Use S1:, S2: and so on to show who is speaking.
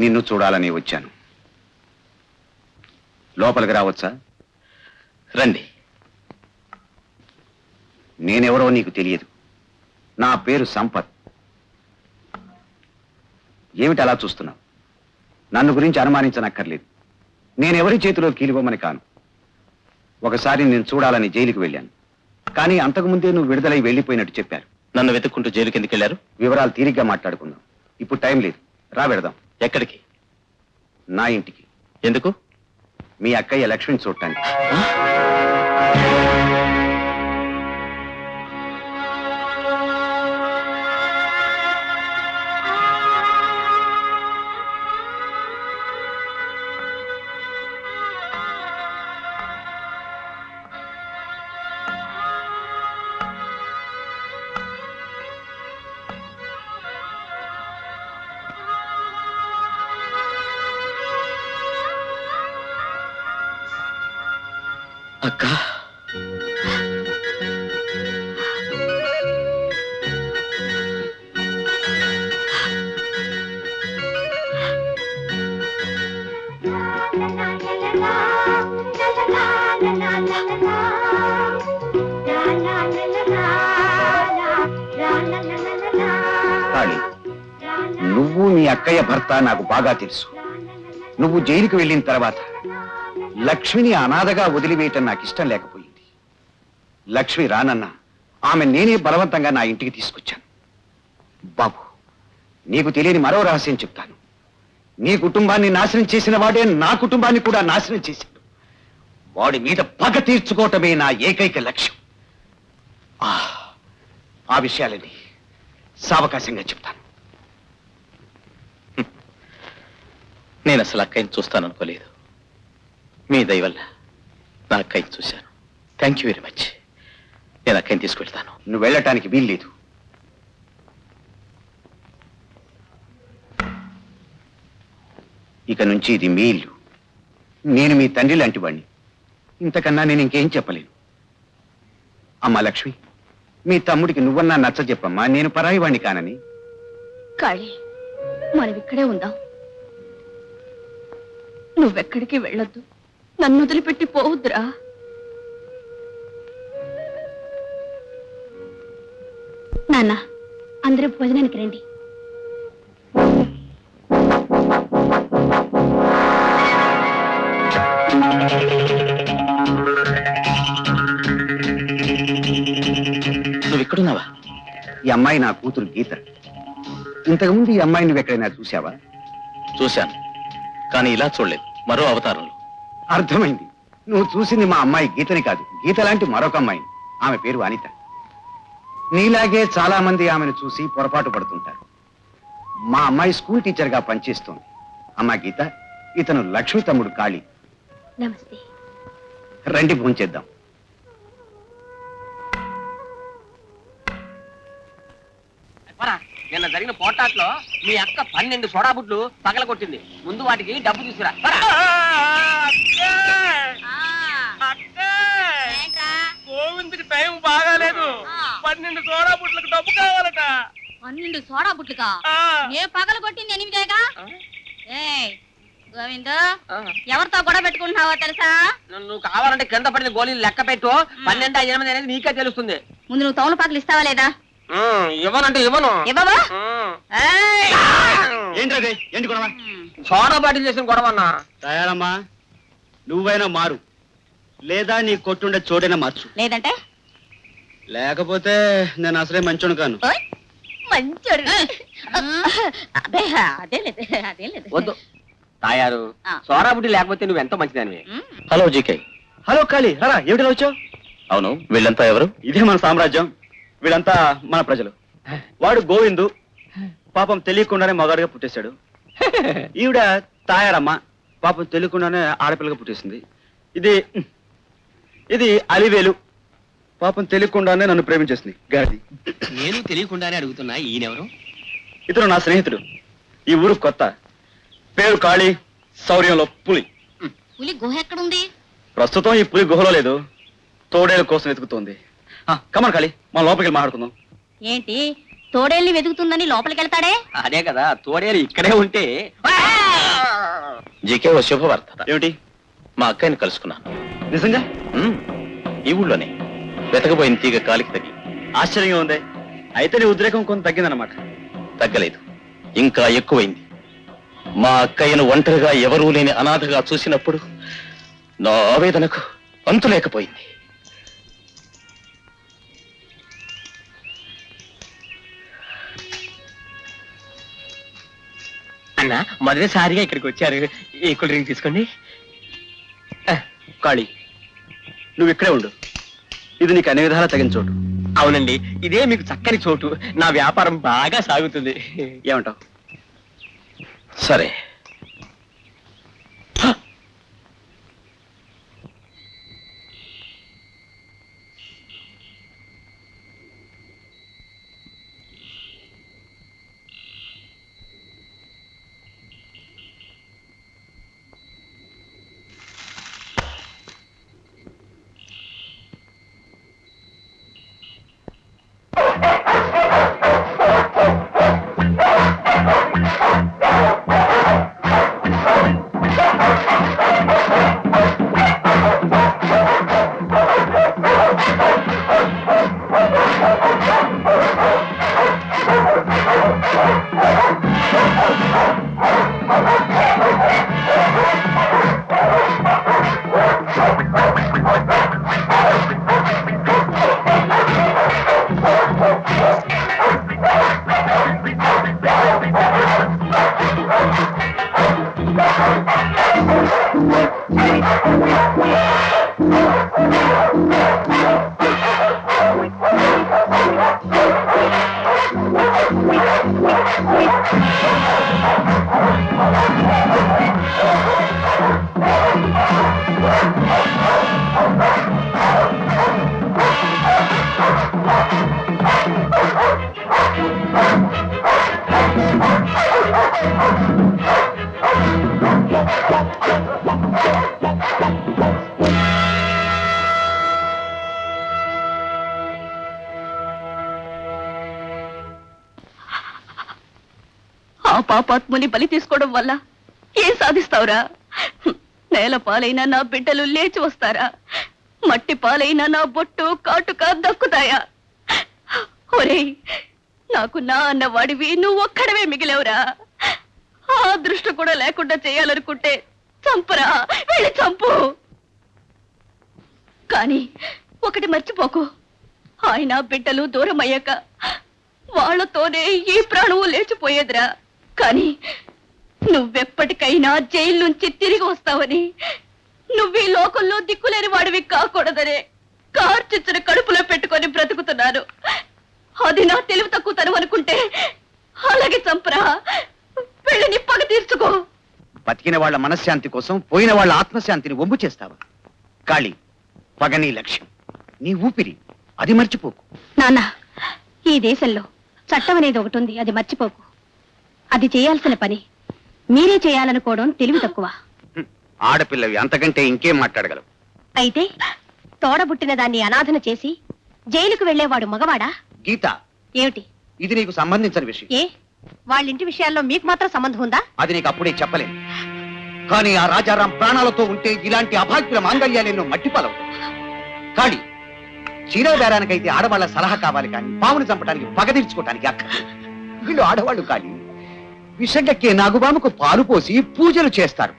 S1: నిన్ను చూడాలని వచ్చాను. లోపలికి రావచ్చా?
S2: రండి.
S1: నేనెవరో నీకు తెలియదు. నా పేరు సంపత్. ఏమిటి అలా చూస్తున్నావు? నన్ను గురించి అనుమానించనక్కర్లేదు. నేనెవరి చేతిలో కీలుబొమ్మని కాను. ఒకసారి నేను చూడాలని జైలుకి వెళ్ళాను. కానీ అంతకుముందే నువ్వు విడుదలై వెళ్ళిపోయినట్టు చెప్పారు.
S2: నన్ను వెతుక్కుంటూ జైలుకి ఎందుకు వెళ్ళారు?
S1: వివరాలు తీరిగ్గా మాట్లాడుకుందాం. ఇప్పుడు టైం లేదు, రా వెడదాం.
S2: ఎక్కడికి?
S1: నా ఇంటికి.
S2: ఎందుకు?
S1: మీ అక్కయ్య లక్ష్మిని చూడటానికి.
S2: అక్క,
S1: నువ్వు మీ అక్కయ్య భర్త నాకు బాగా తెలుసు. నువ్వు జైలుకి వెళ్ళిన తర్వాత లక్ష్మిని అనాథగా వదిలివేయటం నాకు ఇష్టం లేకపోయింది. లక్ష్మి రానన్నా ఆమె నేనే బలవంతంగా నా ఇంటికి తీసుకొచ్చాను. బాబు, నీకు తెలియని మరో రహస్యం చెప్తాను. నీ కుటుంబాన్ని నాశనం చేసిన వాడే నా కుటుంబాన్ని కూడా నాశనం చేశాడు. వాడి మీద పగ తీర్చుకోవటమే నా ఏకైక లక్ష్యం. ఆ విషయాలని సావకాశంగా చెప్తాను.
S2: నేను అసలు అక్కయ్యని చూస్తాననుకోలేదు. మీ దయ వల్ల నా అక్కయ్యని చూశాను. Thank you very much. నేను అక్కయ్యని తీసుకువెళ్తాను.
S1: నువ్వు వెళ్ళటానికి వీల్లేదు. ఇక నుంచి ఇది మీ ఇల్లు. నేను మీ తండ్రి లాంటి వాణ్ణి. ఇంతకన్నా నేను ఇంకేం చెప్పలేను. అమ్మా లక్ష్మి, మీ తమ్ముడికి నువ్వన్నా నచ్చ చెప్పమ్మా. నేను పరాయి వాణ్ణి కానని.
S3: కాళీ, మనం ఇక్కడే ఉందాం. నువ్వెక్కడికి వెళ్ళొద్దు. నన్ను వదిలిపెట్టి పోవద్దురా. నాన్న, అందరూ భోజనానికి రండి.
S2: నువ్వు ఇక్కడున్నావా?
S1: ఈ అమ్మాయి నా కూతురు గీత. ఇంతకుముందు ఈ అమ్మాయి నువ్వు ఎక్కడైనా చూసావా?
S2: చూశాను, కానీ ఇలా చూడలేదు. మరో అవతారంలో.
S1: అర్థమైంది. నువ్వు చూసింది మా అమ్మాయి గీతని కాదు, గీత లాంటి మరొక అమ్మాయిని. ఆమె పేరు అనిత. నీలాగే చాలా మంది ఆమెను చూసి పొరపాటు పడుతుంటారు. మా అమ్మాయి స్కూల్ టీచర్ గా పనిచేస్తోంది. అమ్మా గీత, ఇతను లక్ష్మి తమ్ముడు కాళీ.
S3: నమస్తే.
S1: రండి భోంచేద్దాం.
S4: నిన్న జరిగిన పోటాట్లో మీ అక్క 12 సోడా బుడ్లు పగలగొట్టింది. ముందు వాటికి డబ్బు తీసుకురా. గోవిందుకి టైం బాగాలేదు. 12 సోడా బుడ్లకు డబ్బు కావాలట.
S3: 12 సోడా బుట్లుగా? ఏ పగలగొట్టింది 8గా? గోవిందు, ఎవరితో గొడవ పెట్టుకుంటున్నావో తెలుసా?
S4: నువ్వు కావాలంటే కింద పడిన గోళీలు లెక్క పెట్టు. 12, 8 అనేది నీకే తెలుస్తుంది.
S3: ముందు నువ్వు తౌలపాకులు ఇస్తావా లేదా?
S4: ఇవ్వనంటే ఇవ్వను.
S3: ఇవ్వవా?
S1: ఏంటది? ఏంటి గొడవ?
S4: సోడా బాటిల్ చేసిన గొడవ అన్నా.
S5: తయారమ్మా, నువ్వైనా మారు, లేదా నీ కొట్టుండే చోటైనా మార్చు.
S3: లేదంటే?
S5: లేకపోతే నేను అసలే మంచోడు కాను.
S3: మంచోడు. అదే లేదు.
S4: వద్దు తాయారు, సోడా బుడ్డి లేకపోతే నువ్వు ఎంతో మంచిదానివి.
S2: Hello GK.
S5: హలో కాళీ, రా. ఏమిటి వచ్చావు?
S2: అవును, వీళ్ళంతా ఎవరు?
S5: ఇదే మన సామ్రాజ్యం. వీళ్ళంతా మన ప్రజలు. వాడు గోవిందు, పాపం తెలియకుండానే మగాడిగా పుట్టేశాడు. ఈవిడ తాయారమ్మ, పాపం తెలియకుండానే ఆడపిల్లగా పుట్టేసింది. ఇది అలివేలు, పాపం తెలియకుండానే నన్ను ప్రేమించేసింది. గాడి.
S4: నేను తెలియకుండానే అడుగుతున్నా, ఈయనెవరు?
S5: ఇతను నా స్నేహితుడు. ఈ ఊరు కొత్త. పేరు కాళీ, శౌర్యంలో పులి.
S3: పులి గుహ ఎక్కడుంది?
S5: ప్రస్తుతం ఈ పులి గుహలో లేదు, తోడేల కోసం వెతుకుతోంది. కమన్ కాళీ, మనం లోపలికి వెళ్ళి మాట్లాడుకుందాం.
S3: ఏంటి, తోడేల్ని వెతుకుతుందని లోపలికి వెళ్తాడే?
S4: అదే కదా, తోడేలు ఇక్కడే ఉంటే
S2: జీకే ఓ శుభవార్త.
S5: ఏమిటి?
S2: మా అక్కయ్యని కలుసుకున్నాను.
S5: నిజంగా?
S2: ఈ ఊళ్ళోనే వెతకబోయిన తీగ కాలికి తగిలి.
S5: ఆశ్చర్యంగా ఉంది. అయితే నీ ఉద్రేకం కొంత తగ్గిందన్నమాట.
S2: తగ్గలేదు, ఇంకా ఎక్కువైంది. మా అక్కయ్యను ఒంటరిగా ఎవరూ లేని అనాథగా చూసినప్పుడు నా ఆవేదనకు అంతు లేకపోయింది.
S4: అన్న మొదటిసారిగా ఇక్కడికి వచ్చారు, ఈ కూల్ డ్రింక్ తీసుకోండి.
S5: కాళీ, నువ్వు ఇక్కడే ఉండు. ఇది నీకు అన్ని విధాలా తగిన చోటు.
S4: అవునండి, ఇదే మీకు చక్కని చోటు. నా వ్యాపారం బాగా సాగుతుంది.
S5: ఏమంటావు?
S2: సరే.
S3: ఆ పాపాత్ముని బలి తీసుకోవడం వల్ల ఏం సాధిస్తావురా? నేల పాలైనా నా బిడ్డలు లేచి వస్తారా? మట్టి పాలైనా నా బొట్టు కాటుక దక్కుతాయా? ఒరేయ్, నాకు నా అన్నవాడివి నువ్వు ఒక్కడవే మిగిలేవురా. ఆ అదృష్టం కూడా లేకుండా చేయాలనుకుంటే చంపురా, వెళ్ళి చంపు. కానీ ఒకటి మర్చిపోకు, ఆయన బిడ్డలు దూరం అయ్యాక వాళ్లతోనే ఈ ప్రాణము లేచిపోయేదిరా. కానీ నువ్వెప్పటికైనా జైలు నుంచి తిరిగి వస్తావని, నువ్వు ఈ లోకంలో దిక్కులేని వాడివి కాకూడదనే కార్చిచ్చిన కడుపులో పెట్టుకొని బ్రతుకుతున్నాను. అది నా తెలివి తక్కువతనం అనుకుంటే అలాగే చంపరా, వెళ్ళి నీ పగ తీర్చుకో.
S1: బతికిన వాళ్ళ మనశ్శాంతి కోసం పోయిన వాళ్ళ ఆత్మశాంతిని ఒంపు చేస్తావా? కాళీ, పగ నీ లక్ష్యం, నీ ఊపిరి, అది మర్చిపోకు.
S3: నాన్న, ఈ దేశంలో చట్టం అనేది ఒకటి ఉంది, అది మర్చిపోకు. అది చేయాల్సిన పని మీరే చేయాలనుకోవడం తెలివి తక్కువ.
S1: ఆడపిల్లవి, అంతకంటే ఇంకేం మాట్లాడగలవు?
S3: అయితే తోడబుట్టిన దాన్ని అనాథన చేసి జైలుకు వెళ్లేవాడు మగవాడా?
S1: గీత,
S3: ఏమిటి
S1: ఇది నీకు సంబంధించిన విషయం.
S3: ఏ వాళ్ళింటి విషయాల్లో మీకు మాత్రం సంబంధం ఉందా?
S1: అది నీకు అప్పుడే చెప్పలేను. కానీ ఆ రాజారాం ప్రాణాలతో ఉంటే ఇలాంటి అభాగ్యుల మాంగళ్యాలెన్నో మట్టిపాలవుతాయి. కాళీ, చీర బేరానికైతే ఆడవాళ్ల సలహా కావాలి, కానీ పావును చంపడానికి పగ తీర్చుకోవడానికి అక్క. వీళ్ళు ఆడవాళ్ళు కాళీ, విషగక్కే నాగుబాముకు పాలు పోసి పూజలు చేస్తారు.